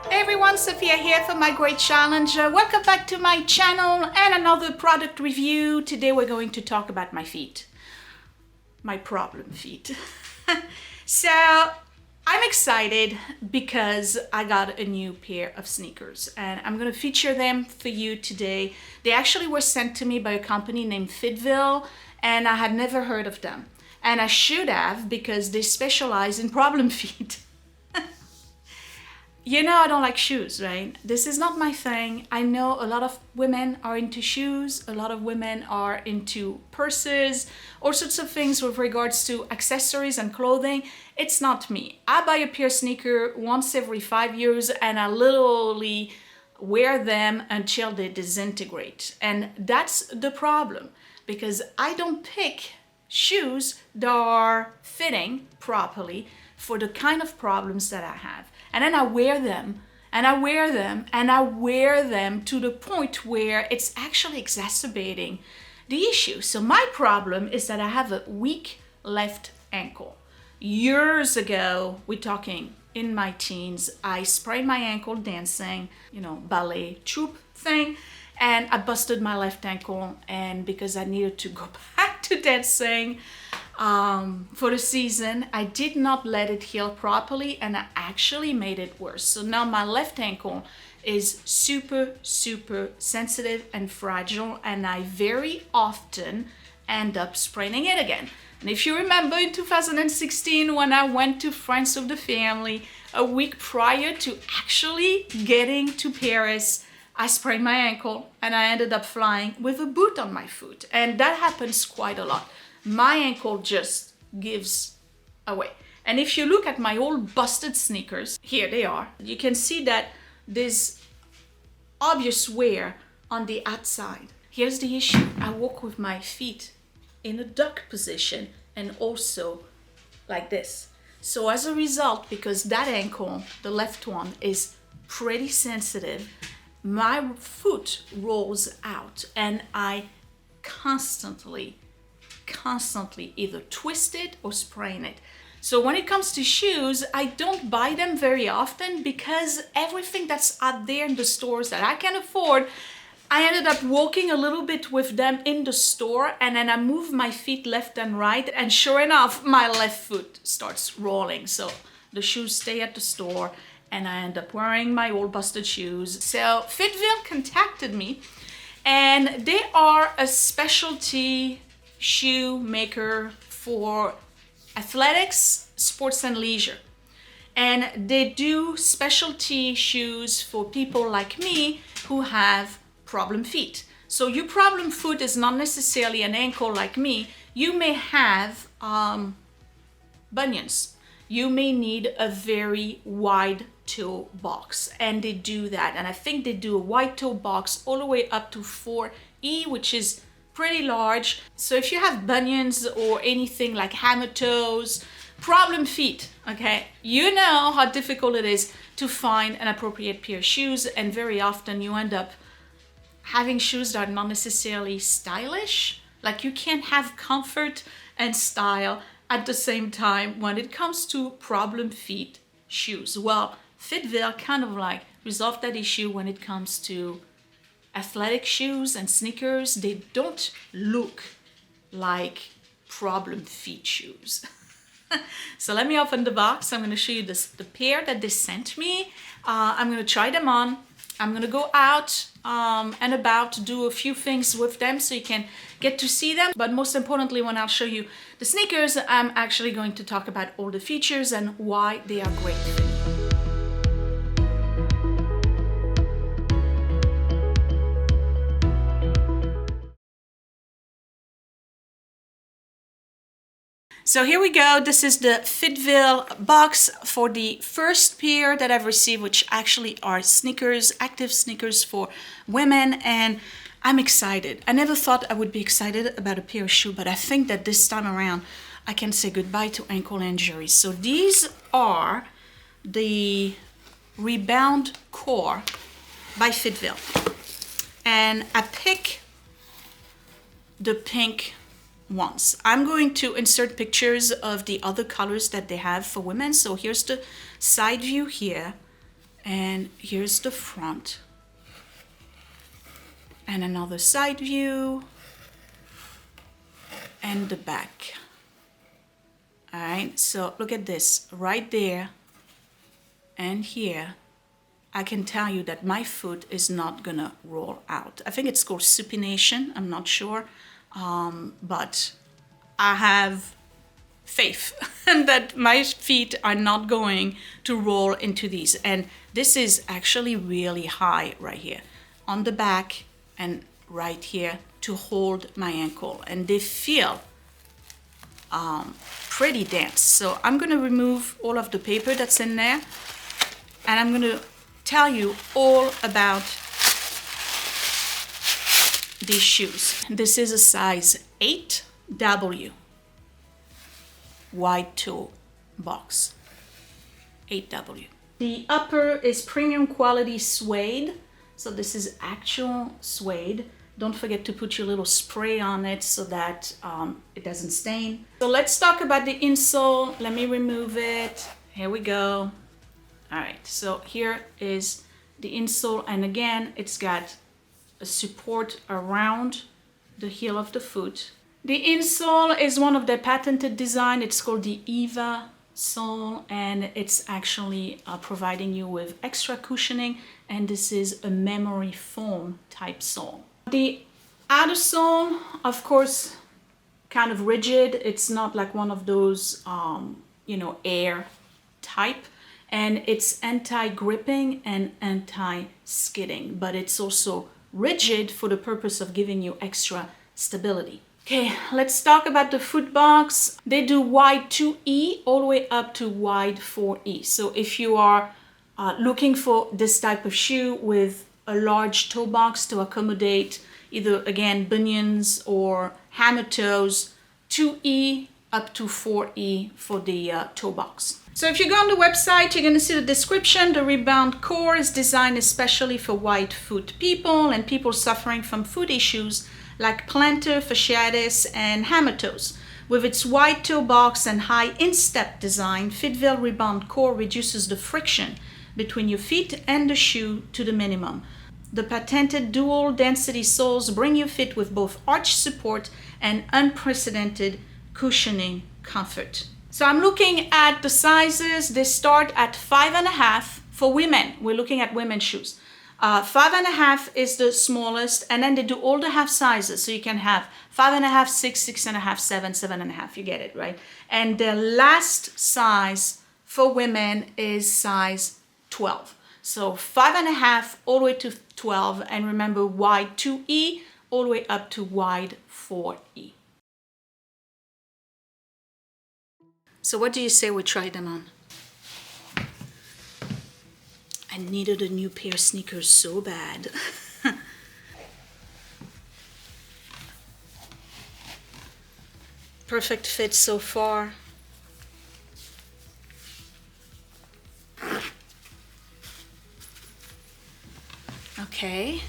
Hey everyone, Sophia here for My Great Challenge. Welcome back to my channel and another product review. Today we're going to talk about my feet. My problem feet. So I'm excited because I got a new pair of sneakers and I'm going to feature them for you today. They actually were sent to me by a company named FitVille and I had never heard of them. And I should have because they specialize in problem feet. You know I don't like shoes, right? This is not my thing. I know a lot of women are into shoes. A lot of women are into purses, all sorts of things with regards to accessories and clothing. It's not me. I buy a pair of sneakers once every 5 years and I literally wear them until they disintegrate. And that's the problem because I don't pick shoes that are fitting properly for the kind of problems that I have. And then I wear them and I wear them and I wear them to the point where it's actually exacerbating the issue. So my problem is that I have a weak left ankle. Years ago, we're talking in my teens, I sprained my ankle dancing, ballet troupe thing. And I busted my left ankle, and because I needed to go back to dancing for the season, I did not let it heal properly and I actually made it worse. So now my left ankle is super, super sensitive and fragile, and I very often end up spraining it again. And if you remember in 2016 when I went to France with the family, a week prior to actually getting to Paris, I sprained my ankle and I ended up flying with a boot on my foot. And that happens quite a lot. My ankle just gives away. And if you look at my old busted sneakers, here they are. You can see that there's obvious wear on the outside. Here's the issue. I walk with my feet in a duck position and also like this. So as a result, because that ankle, the left one, is pretty sensitive, my foot rolls out and I constantly either twist it or sprain it. So when it comes to shoes, I don't buy them very often because everything that's out there in the stores that I can afford, I ended up walking a little bit with them in the store and then I move my feet left and right and sure enough, my left foot starts rolling. So the shoes stay at the store and I end up wearing my old busted shoes. So FitVille contacted me and they are a specialty shoe maker for athletics, sports and leisure. And they do specialty shoes for people like me who have problem feet. So your problem foot is not necessarily an ankle like me. You may have bunions. You may need a very wide toe box, and they do that. And I think they do a wide toe box all the way up to 4E, which is pretty large. So if you have bunions or anything like hammer toes, problem feet, okay, you know how difficult it is to find an appropriate pair of shoes, and very often you end up having shoes that are not necessarily stylish. Like you can't have comfort and style at the same time when it comes to problem feet shoes. Well, FitVille kind of like resolved that issue when it comes to athletic shoes and sneakers. They don't look like problem feet shoes. So let me open the box. I'm going to show you the pair that they sent me. I'm going to try them on. I'm going to go out and about to do a few things with them so you can get to see them. But most importantly, when I'll show you the sneakers, I'm actually going to talk about all the features and why they are great for me. So here we go. This is the FitVille box for the first pair that I've received, which actually are sneakers, active sneakers for women, and I'm excited. I never thought I would be excited about a pair of shoes, but I think that this time around I can say goodbye to ankle injuries. So these are the Rebound Core by FitVille, and I pick the pink ones. I'm going to insert pictures of the other colors that they have for women. So here's the side view here, And here's the front. And another side view. And the back. All right, so look at this right there and here. I can tell you that my foot is not gonna roll out. I think it's called supination, I'm not sure, but I have faith that my feet are not going to roll into these. And this is actually really high right here on the back and right here to hold my ankle, and they feel pretty dense. So I'm gonna remove all of the paper that's in there, and I'm gonna tell you all about these shoes. This is a size 8W wide toe box. 8W. The upper is premium quality suede. So this is actual suede. Don't forget to put your little spray on it so that it doesn't stain. So let's talk about the insole. Let me remove it. Here we go. All right, so here is the insole. And again, it's got a support around the heel of the foot. The insole is one of their patented design. It's called the EVA sole, and it's actually providing you with extra cushioning. And this is a memory foam type sole. The outer sole, of course, kind of rigid. It's not like one of those, air type. And it's anti-gripping and anti-skidding, but it's also rigid for the purpose of giving you extra stability. Okay, let's talk about the foot box. They do wide 2E all the way up to wide 4E. So if you are looking for this type of shoe with a large toe box to accommodate either, again, bunions or hammer toes, 2E up to 4E for the toe box. So if you go on the website, you're going to see the description. The Rebound Core is designed especially for wide foot people and people suffering from foot issues like plantar, fasciitis, and hammer toes. With its wide toe box and high instep design, FitVille Rebound Core reduces the friction between your feet and the shoe to the minimum. The patented dual density soles bring you fit with both arch support and unprecedented cushioning comfort. So I'm looking at the sizes. They start at 5.5 for women. We're looking at women's shoes. 5.5 is the smallest, and then they do all the half sizes. So you can have 5.5, 6, 6.5, 7, 7.5. You get it, right? And the last size for women is size 12. So 5.5 all the way to 12, and remember wide 2E all the way up to wide 4E. So what do you say we try them on? I needed a new pair of sneakers so bad. Perfect fit so far. Okay.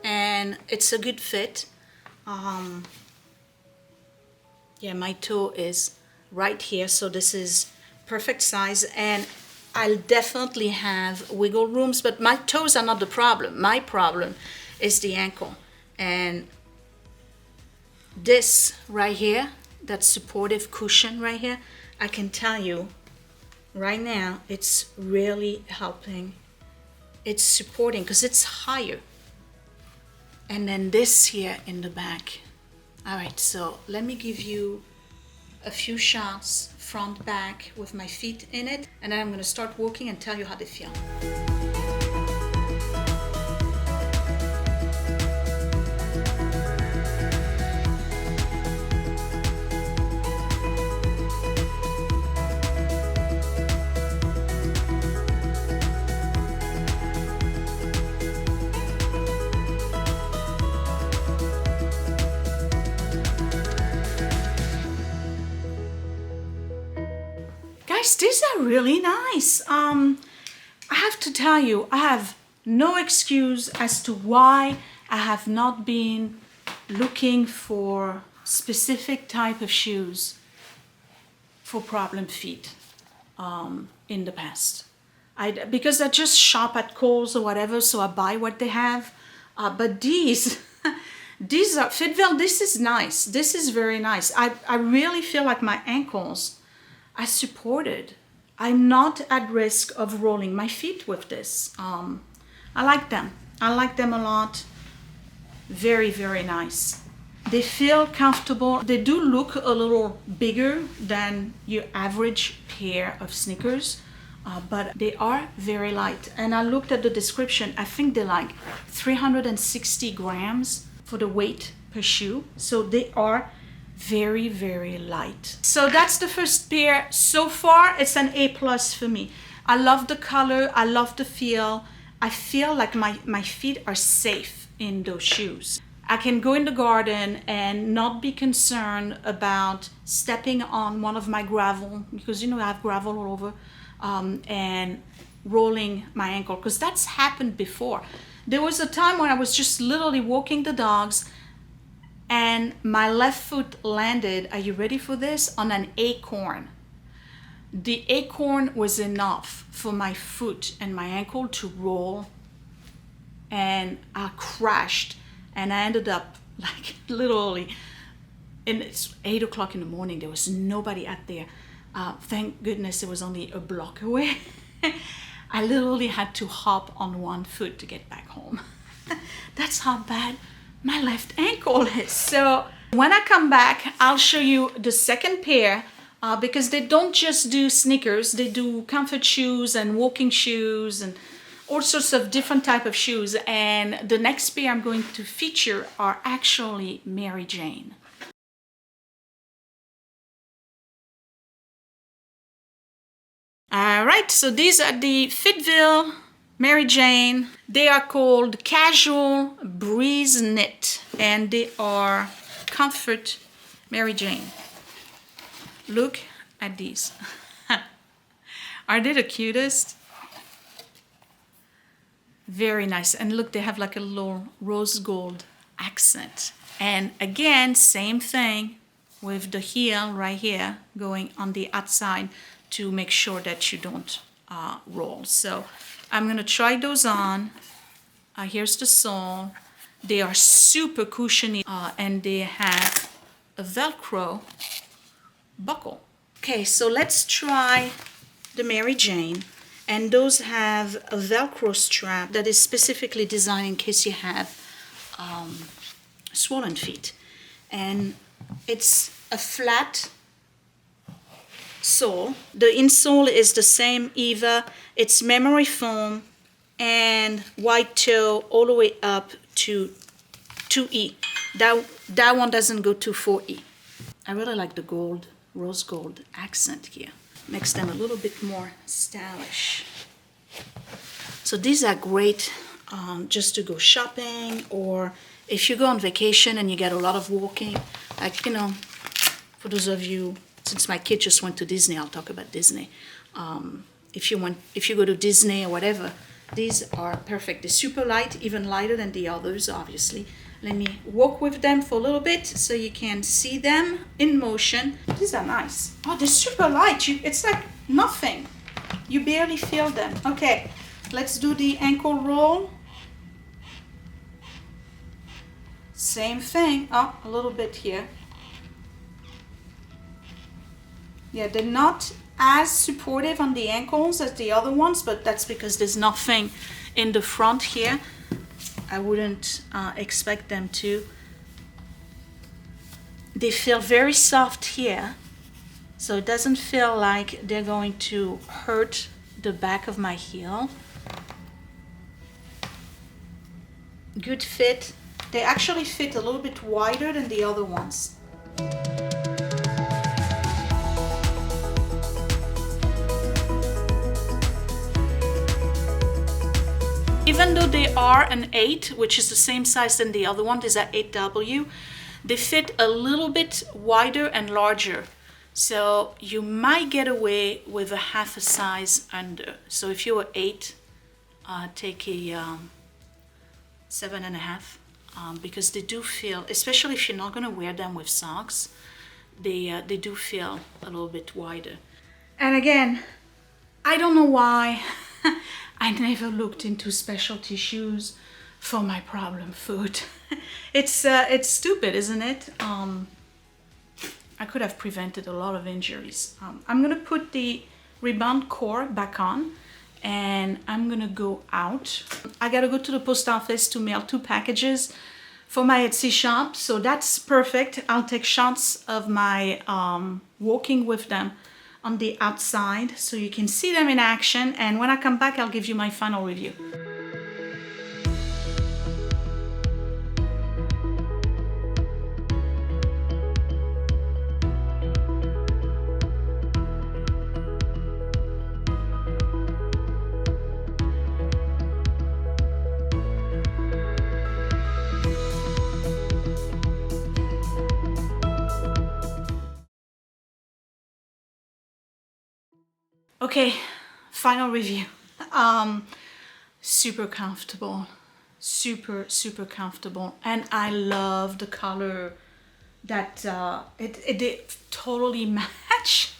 And it's a good fit. Yeah, my toe is right here, so this is perfect size, and I'll definitely have wiggle rooms, but my toes are not the problem. My problem is the ankle. And this right here, that supportive cushion right here, I can tell you right now, it's really helping. It's supporting because it's higher. And then this here in the back. All right, so let me give you a few shots front back with my feet in it, and then I'm going to start walking and tell you how they feel. nice. These are really nice. I have to tell you, I have no excuse as to why I have not been looking for specific type of shoes for problem feet in the past. Because I just shop at Kohl's or whatever, so I buy what they have. But these are FitVille. This is nice. This is very nice. I really feel like my ankles are supported. I'm not at risk of rolling my feet with this. I like them. I like them a lot. Very, very nice. They feel comfortable. They do look a little bigger than your average pair of sneakers, but they are very light. And I looked at the description. I think they're like 360 grams for the weight per shoe. So they are very, very light. So that's the first pair. So far, it's an A+ for me. I love the color. I love the feel. I feel like my feet are safe in those shoes. I can go in the garden and not be concerned about stepping on one of my gravel, because I have gravel all over, and rolling my ankle, because that's happened before. There was a time when I was just literally walking the dogs and my left foot landed, are you ready for this, on an acorn. The acorn was enough for my foot and my ankle to roll, and I crashed. And I ended up like literally, and it's 8 o'clock in the morning. There was nobody out there. Thank goodness it was only a block away. I literally had to hop on one foot to get back home. That's how bad my left ankle is. So when I come back, I'll show you the second pair, because they don't just do sneakers. They do comfort shoes and walking shoes and all sorts of different type of shoes, and the next pair I'm going to feature are actually Mary Jane. All right, so these are the FitVille Mary Jane. They are called Casual BreezeKnit, and they are Comfort Mary Jane. Look at these. Are they the cutest? Very nice. And look, they have like a little rose gold accent. And again, same thing with the heel right here going on the outside to make sure that you don't roll. So I'm going to try those on. Here's the sole. They are super cushiony, and they have a Velcro buckle. Okay, so let's try the Mary Jane. And those have a Velcro strap that is specifically designed in case you have swollen feet. And it's a flat sole. The insole is the same Eva. It's memory foam and white toe all the way up to 2E. That one doesn't go to 4E. I really like the gold, rose gold accent here. Makes them a little bit more stylish. So these are great just to go shopping, or if you go on vacation and you get a lot of walking. Like, for those of you, since my kid just went to Disney, I'll talk about Disney. If you go to Disney or whatever, these are perfect. They're super light, even lighter than the others, obviously. Let me walk with them for a little bit so you can see them in motion. These are nice. Oh, they're super light. It's like nothing. You barely feel them. Okay, let's do the ankle roll. Same thing. Oh, a little bit here. Yeah, they're not as supportive on the ankles as the other ones, but that's because there's nothing in the front here. I wouldn't expect them to. They feel very soft here, so it doesn't feel like they're going to hurt the back of my heel. Good fit. They actually fit a little bit wider than the other ones. Even though they are an 8, which is the same size than the other one, these are 8W, they fit a little bit wider and larger So you might get away with a half a size under. So if you're 8, take a 7.5, because they do feel, especially if you're not gonna wear them with socks, they do feel a little bit wider. And again, I don't know why I never looked into specialty shoes for my problem foot. It's stupid, isn't it? I could have prevented a lot of injuries. I'm gonna put the Rebound Core back on, and I'm gonna go out. I gotta go to the post office to mail 2 packages for my Esty Shop, so that's perfect. I'll take shots of my walking with them on the outside so you can see them in action, and when I come back I'll give you my final review. Okay, final review. Super comfortable, super comfortable, and I love the color that they totally match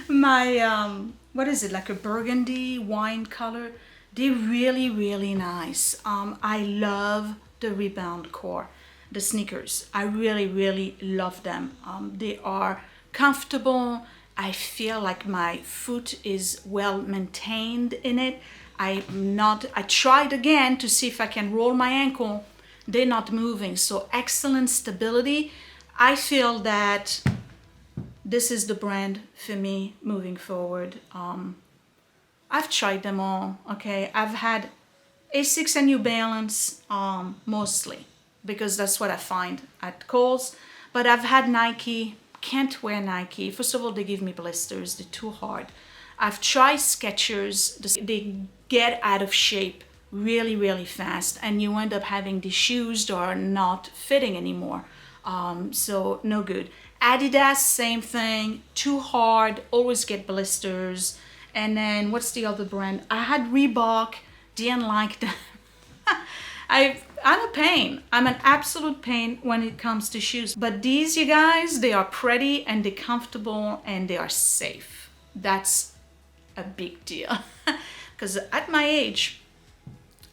my what is it, like a burgundy wine color. They're really nice. I love the Rebound Core, the sneakers. I really love them. They are comfortable. I feel like my foot is well maintained in it. I tried again to see if I can roll my ankle. They're not moving, so excellent stability. I feel that this is the brand for me moving forward. I've tried them all, okay? I've had Asics and New Balance mostly, because that's what I find at Kohl's, but I've had Nike. Can't wear Nike. First of all, they give me blisters. They're too hard. I've tried Skechers. They get out of shape really fast, and you end up having these shoes that are not fitting anymore. So no good. Adidas, same thing. Too hard. Always get blisters. And then what's the other brand? I had Reebok. Didn't like them. I'm a pain. I'm an absolute pain when it comes to shoes. But these, you guys, they are pretty and they're comfortable and they are safe. That's a big deal. Because at my age,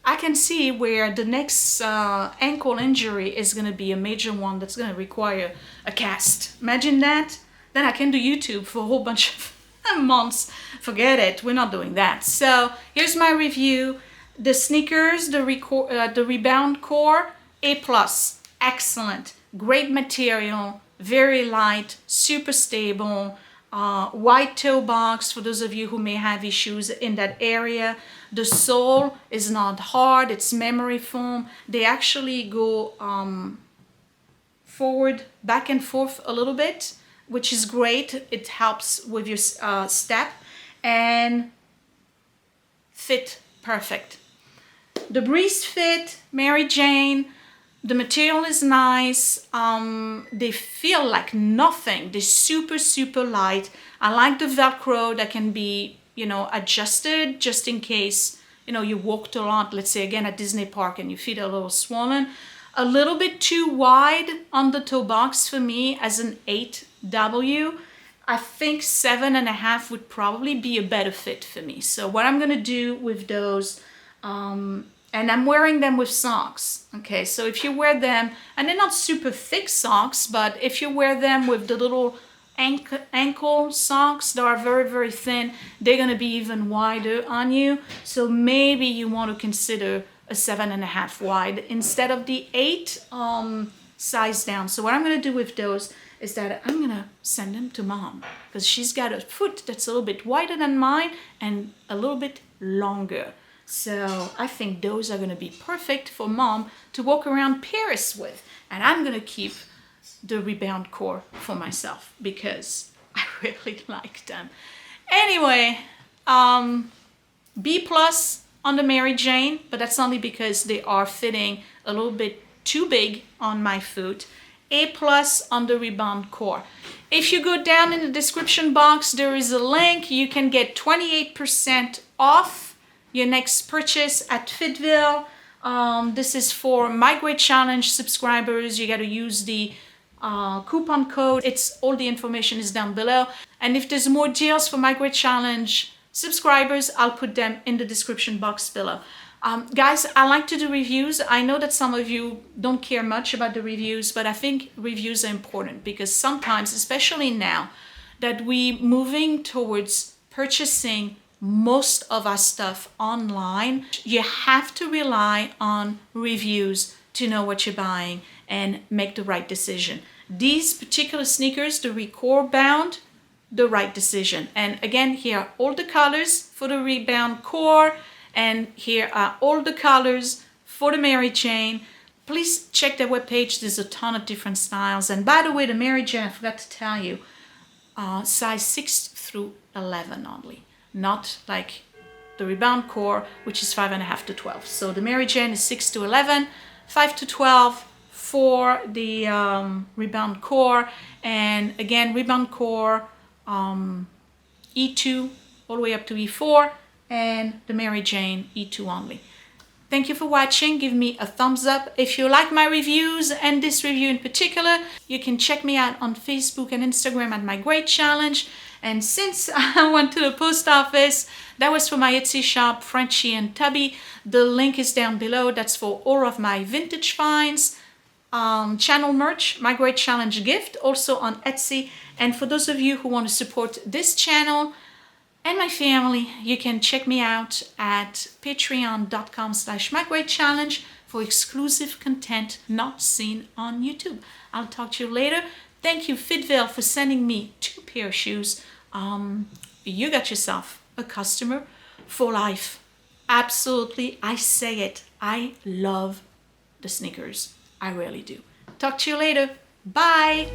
I can see where the next ankle injury is going to be a major one that's going to require a cast. Imagine that. Then I can do YouTube for a whole bunch of months. Forget it. We're not doing that. So here's my review. The sneakers, the Rebound Core, A+, excellent, great material, very light, super stable, white toe box for those of you who may have issues in that area. The sole is not hard, it's memory foam. They actually go forward, back and forth a little bit, which is great. It helps with your step, and fit perfect. The Breeze Fit, Mary Jane, the material is nice. They feel like nothing. They're super light. I like the Velcro that can be, adjusted just in case, you walked a lot, let's say again at Disney Park, and your feet are a little swollen. A little bit too wide on the toe box for me as an 8W. I think 7.5 would probably be a better fit for me. So what I'm gonna do with those, and I'm wearing them with socks, okay? So if you wear them, and they're not super thick socks, but if you wear them with the little ankle socks that are very thin, they're gonna be even wider on you. So maybe you want to consider a 7.5 wide instead of the 8 size down. So what I'm gonna do with those is that I'm gonna send them to Mom, because she's got a foot that's a little bit wider than mine and a little bit longer. So I think those are gonna be perfect for Mom to walk around Paris with. And I'm gonna keep the Rebound Core for myself because I really like them. Anyway, B+ on the Mary Jane, but that's only because they are fitting a little bit too big on my foot. A+ on the Rebound Core. If you go down in the description box, there is a link. You can get 28% off your next purchase at FitVille. This is for My Great Challenge subscribers. You got to use the coupon code. All the information is down below. And if there's more deals for My Great Challenge subscribers, I'll put them in the description box below. Guys, I like to do reviews. I know that some of you don't care much about the reviews, but I think reviews are important because sometimes, especially now that we're moving towards purchasing most of our stuff online, you have to rely on reviews to know what you're buying and make the right decision. These particular sneakers, the Recore Bound, the right decision. And again, here are all the colors for the Rebound Core, and here are all the colors for the Mary Jane. Please check their webpage. There's a ton of different styles. And by the way, the Mary Jane, I forgot to tell you, size 6 through 11 only. Not like the Rebound Core, which is 5.5 to 12. So the Mary Jane is 6 to 11, 5 to 12 for the Rebound Core. And again, Rebound Core E2 all the way up to E4, and the Mary Jane E2 only. Thank you for watching. Give me a thumbs up. If you like my reviews and this review in particular, you can check me out on Facebook and Instagram at My Great Challenge. And since I went to the post office, that was for my Etsy shop, Frenchie and Tubby. The link is down below. That's for all of my vintage finds. Channel merch, My Great Challenge gift, also on Etsy. And for those of you who want to support this channel and my family, you can check me out at patreon.com/mygreatchallenge for exclusive content not seen on YouTube. I'll talk to you later. Thank you, FitVille, for sending me 2 pair of shoes. You got yourself a customer for life. Absolutely, I say it. I love the sneakers. I really do. Talk to you later. Bye.